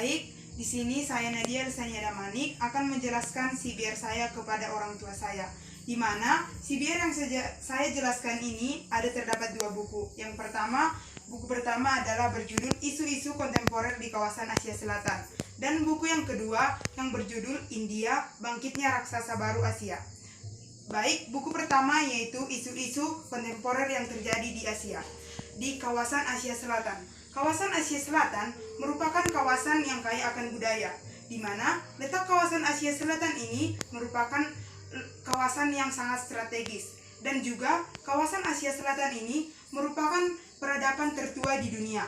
Baik, di sini saya Nadia Lesaniada Manik akan menjelaskan CBR saya kepada orang tua saya. Di mana CBR yang saya jelaskan ini terdapat dua buku. Buku pertama adalah berjudul Isu-isu Kontemporer di Kawasan Asia Selatan. Dan buku yang kedua yang berjudul India, Bangkitnya Raksasa Baru Asia. Baik, buku pertama yaitu Isu-isu Kontemporer yang terjadi di Asia, di kawasan Asia Selatan. Kawasan Asia Selatan merupakan kawasan yang kaya akan budaya, di mana letak kawasan Asia Selatan ini merupakan kawasan yang sangat strategis. Dan juga kawasan Asia Selatan ini merupakan peradaban tertua di dunia.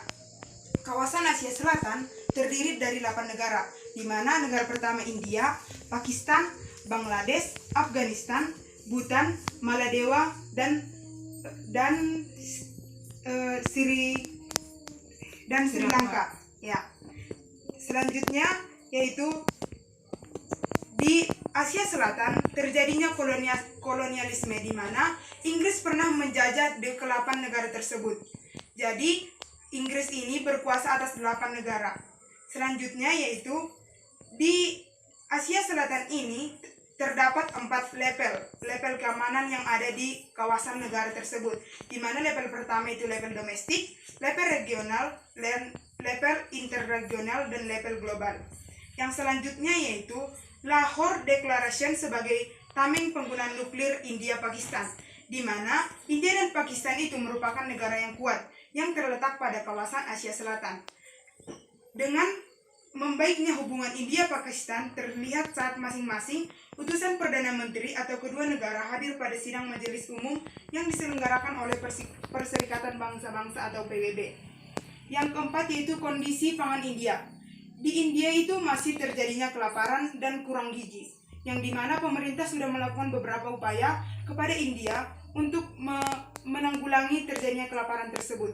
Kawasan Asia Selatan terdiri dari 8 negara, di mana negara pertama India, Pakistan, Bangladesh, Afghanistan, Bhutan, Maladewa, dan Sri Lanka. Ya. Selanjutnya yaitu di Asia Selatan terjadinya kolonialisme, di mana Inggris pernah menjajah di ke-8 negara tersebut. Jadi Inggris ini berkuasa atas 8 negara. Selanjutnya yaitu di Asia Selatan ini terdapat 4 level keamanan yang ada di kawasan negara tersebut, di mana level pertama itu level domestik, level regional, level interregional, dan level global. Yang selanjutnya yaitu Lahore Declaration sebagai tameng penggunaan nuklir India-Pakistan, di mana India dan Pakistan itu merupakan negara yang kuat yang terletak pada kawasan Asia Selatan. Dengan membaiknya hubungan India-Pakistan terlihat saat masing-masing utusan Perdana Menteri atau kedua negara hadir pada sidang Majelis Umum yang diselenggarakan oleh Perserikatan Bangsa-Bangsa atau PBB. Yang keempat yaitu kondisi pangan India. Di India itu masih terjadinya kelaparan dan kurang gizi, yang dimana pemerintah sudah melakukan beberapa upaya kepada India untuk menanggulangi terjadinya kelaparan tersebut.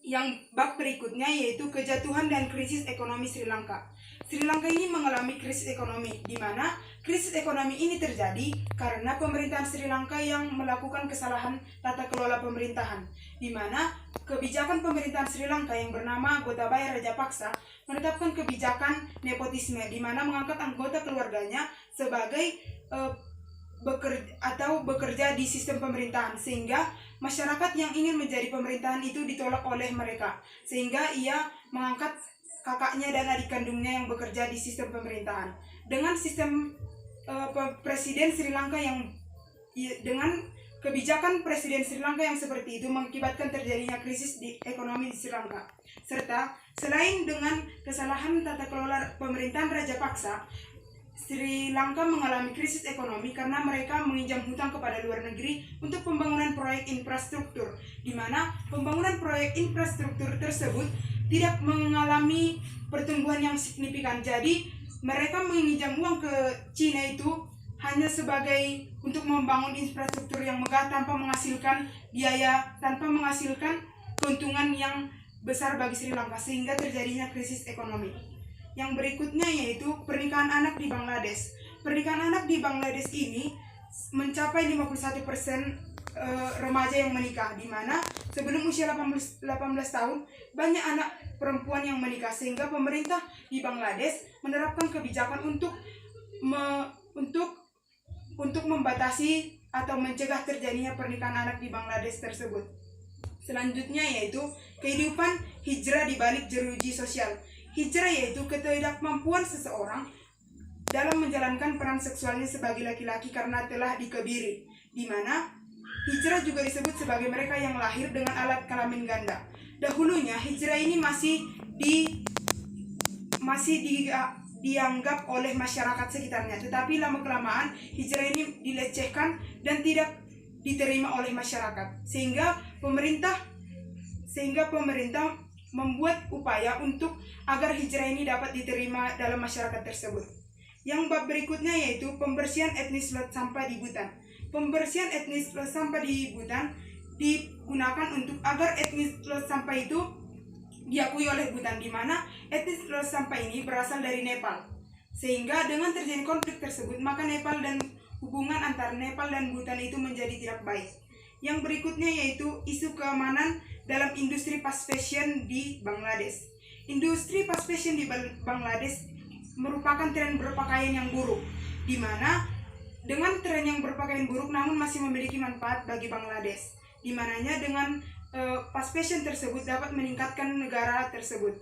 Yang bab berikutnya yaitu kejatuhan dan krisis ekonomi Sri Lanka. Sri Lanka ini mengalami krisis ekonomi, di mana krisis ekonomi ini terjadi karena pemerintahan Sri Lanka yang melakukan kesalahan tata kelola pemerintahan, di mana kebijakan pemerintahan Sri Lanka yang bernama Gotabaya Rajapaksa menetapkan kebijakan nepotisme, di mana mengangkat anggota keluarganya sebagai bekerja di sistem pemerintahan, sehingga masyarakat yang ingin menjadi pemerintahan itu ditolak oleh mereka, sehingga ia mengangkat kakaknya dan adik kandungnya yang bekerja di sistem pemerintahan. Dengan sistem presiden Sri Lanka dengan kebijakan presiden Sri Lanka yang seperti itu mengakibatkan terjadinya krisis di ekonomi di Sri Lanka. Serta selain dengan kesalahan tata kelola pemerintahan Rajapaksa, Sri Lanka mengalami krisis ekonomi karena mereka menginjam hutang kepada luar negeri untuk pembangunan proyek infrastruktur, di mana pembangunan proyek infrastruktur tersebut tidak mengalami pertumbuhan yang signifikan. Jadi mereka menginjam uang ke Cina itu hanya sebagai untuk membangun infrastruktur yang megah tanpa menghasilkan biaya, tanpa menghasilkan keuntungan yang besar bagi Sri Lanka, sehingga terjadinya krisis ekonomi. Yang berikutnya yaitu pernikahan anak di Bangladesh. Pernikahan anak di Bangladesh ini mencapai 51% remaja yang menikah, di mana sebelum usia 18 tahun banyak anak perempuan yang menikah, sehingga pemerintah di Bangladesh menerapkan kebijakan untuk membatasi atau mencegah terjadinya pernikahan anak di Bangladesh tersebut. Selanjutnya yaitu kehidupan hijrah di balik jeruji sosial. Hijrah yaitu ketidakmampuan seseorang dalam menjalankan peran seksualnya sebagai laki-laki karena telah dikebiri, di mana hijrah juga disebut sebagai mereka yang lahir dengan alat kelamin ganda. Dahulunya hijrah ini masih dianggap oleh masyarakat sekitarnya, tetapi lama-kelamaan hijrah ini dilecehkan dan tidak diterima oleh masyarakat, sehingga pemerintah membuat upaya untuk agar hijrah ini dapat diterima dalam masyarakat tersebut. Yang bab berikutnya yaitu pembersihan etnis laut sampah di Bhutan. Pembersihan etnis laut sampah di Bhutan digunakan untuk agar etnis laut sampah itu diakui oleh Bhutan, di mana etnis laut sampah ini berasal dari Nepal. Sehingga dengan terjadi konflik tersebut, maka hubungan antara Nepal dan Bhutan itu menjadi tidak baik. Yang berikutnya yaitu isu keamanan dalam industri fast fashion di Bangladesh. industri fast fashion di Bangladesh merupakan tren berpakaian yang buruk, di mana dengan tren yang berpakaian buruk namun masih memiliki manfaat bagi Bangladesh, di mananya dengan fast fashion tersebut dapat meningkatkan negara tersebut.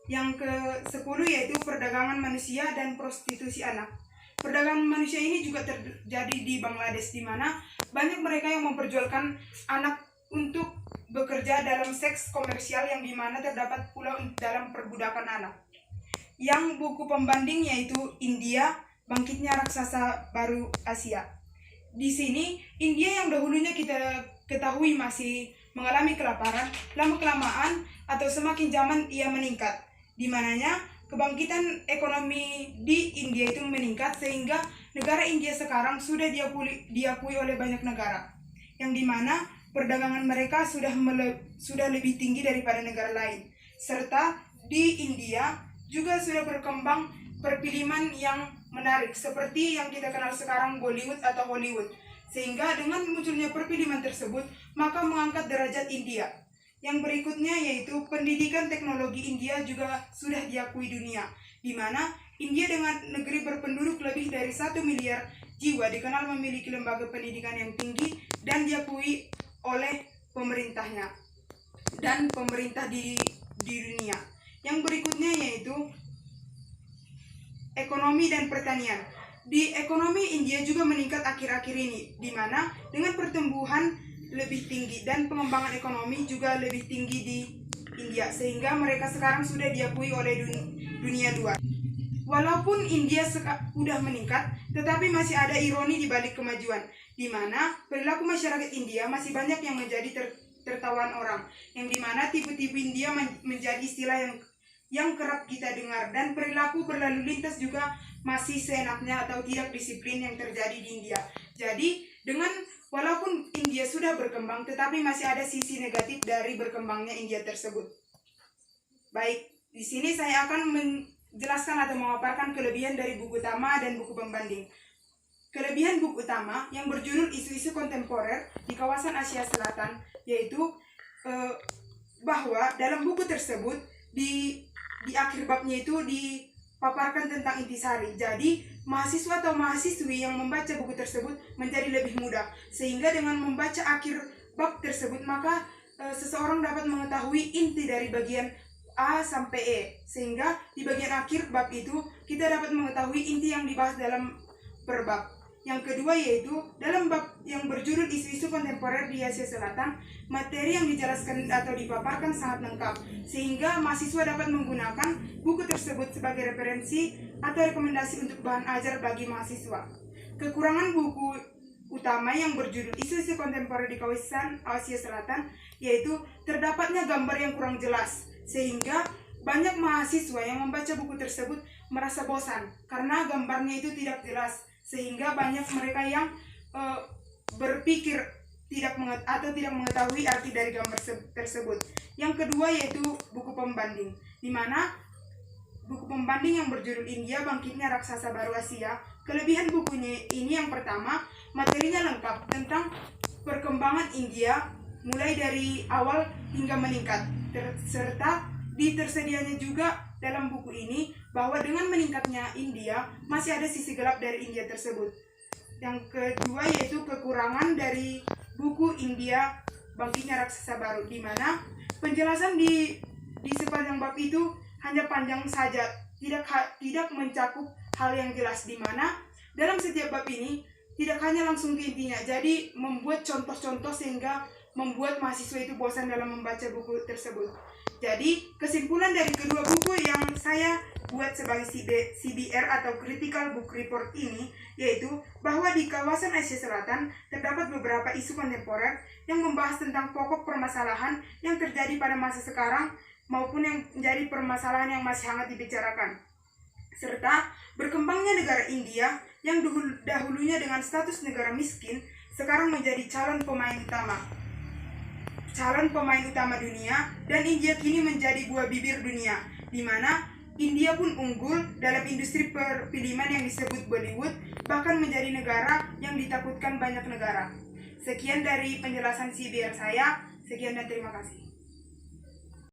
Yang ke-10 yaitu perdagangan manusia dan prostitusi anak. Perdagangan manusia ini juga terjadi di Bangladesh, di mana banyak mereka yang memperjualkan anak untuk bekerja dalam seks komersial, yang dimana terdapat pula dalam perbudakan anak. Yang buku pembanding yaitu India, Bangkitnya Raksasa Baru Asia. Di sini India yang dahulunya kita ketahui masih mengalami kelaparan, lama-kelamaan atau semakin zaman ia meningkat, di mananya kebangkitan ekonomi di India itu meningkat sehingga negara India sekarang sudah diakui oleh banyak negara, yang dimana perdagangan mereka sudah lebih tinggi daripada negara lain. Serta di India juga sudah berkembang perfilman yang menarik seperti yang kita kenal sekarang Bollywood atau Hollywood, sehingga dengan munculnya perfilman tersebut maka mengangkat derajat India. Yang berikutnya yaitu pendidikan teknologi India juga sudah diakui dunia, di mana India dengan negeri berpenduduk lebih dari 1 miliar jiwa dikenal memiliki lembaga pendidikan yang tinggi dan diakui oleh pemerintahnya dan pemerintah di dunia. Yang berikutnya yaitu ekonomi dan pertanian. Di ekonomi India juga meningkat akhir-akhir ini, di mana dengan pertumbuhan lebih tinggi dan pengembangan ekonomi juga lebih tinggi di India, sehingga mereka sekarang sudah diakui oleh dunia luar. Walaupun India sudah meningkat, tetapi masih ada ironi di balik kemajuan, di mana perilaku masyarakat India masih banyak yang menjadi tertawan orang, yang dimana tipu-tipu India menjadi istilah yang kerap kita dengar, dan perilaku berlalu lintas juga masih seenaknya atau tidak disiplin yang terjadi di India. Jadi walaupun India sudah berkembang, tetapi masih ada sisi negatif dari berkembangnya India tersebut. Baik, di sini saya akan menjelaskan atau memaparkan kelebihan dari buku utama dan buku pembanding. Kelebihan buku utama yang berjudul Isu-isu Kontemporer di Kawasan Asia Selatan, yaitu bahwa dalam buku tersebut di akhir babnya itu dipaparkan tentang intisari. Jadi mahasiswa atau mahasiswi yang membaca buku tersebut menjadi lebih mudah, sehingga dengan membaca akhir bab tersebut maka seseorang dapat mengetahui inti dari bagian A sampai E, sehingga di bagian akhir bab itu kita dapat mengetahui inti yang dibahas dalam per bab. Yang kedua yaitu dalam bab yang berjudul Isu-isu Kontemporer di Asia Selatan, materi yang dijelaskan atau dipaparkan sangat lengkap, sehingga mahasiswa dapat menggunakan buku tersebut sebagai referensi atau rekomendasi untuk bahan ajar bagi mahasiswa. Kekurangan buku utama yang berjudul Isu-isu Kontemporer di Kawasan Asia Selatan yaitu terdapatnya gambar yang kurang jelas, sehingga banyak mahasiswa yang membaca buku tersebut merasa bosan karena gambarnya itu tidak jelas, sehingga banyak mereka yang berpikir tidak mengetahui arti dari gambar tersebut. Yang kedua yaitu buku pembanding, di mana buku pembanding yang berjudul India, Bangkitnya Raksasa Baru Asia. Kelebihan bukunya ini yang pertama, materinya lengkap tentang perkembangan India mulai dari awal hingga meningkat, serta tersedianya juga dalam buku ini bahwa dengan meningkatnya India masih ada sisi gelap dari India tersebut. Yang kedua yaitu kekurangan dari buku India, Bangkitnya Raksasa Baru, di mana penjelasan di sepanjang bab itu hanya panjang saja, tidak mencakup hal yang jelas, di mana dalam setiap bab ini tidak hanya langsung ke intinya, jadi membuat contoh-contoh sehingga membuat mahasiswa itu bosan dalam membaca buku tersebut. Jadi kesimpulan dari kedua buku yang saya buat sebagai CBR atau Critical Book Report ini yaitu bahwa di kawasan Asia Selatan terdapat beberapa isu kontemporer yang membahas tentang pokok permasalahan yang terjadi pada masa sekarang maupun yang menjadi permasalahan yang masih hangat dibicarakan, serta berkembangnya negara India yang dahulunya dengan status negara miskin sekarang menjadi calon pemain utama dunia, dan India kini menjadi buah bibir dunia, di mana India pun unggul dalam industri perfilman yang disebut Bollywood, bahkan menjadi negara yang ditakutkan banyak negara. Sekian dari penjelasan CBR saya, sekian dan terima kasih.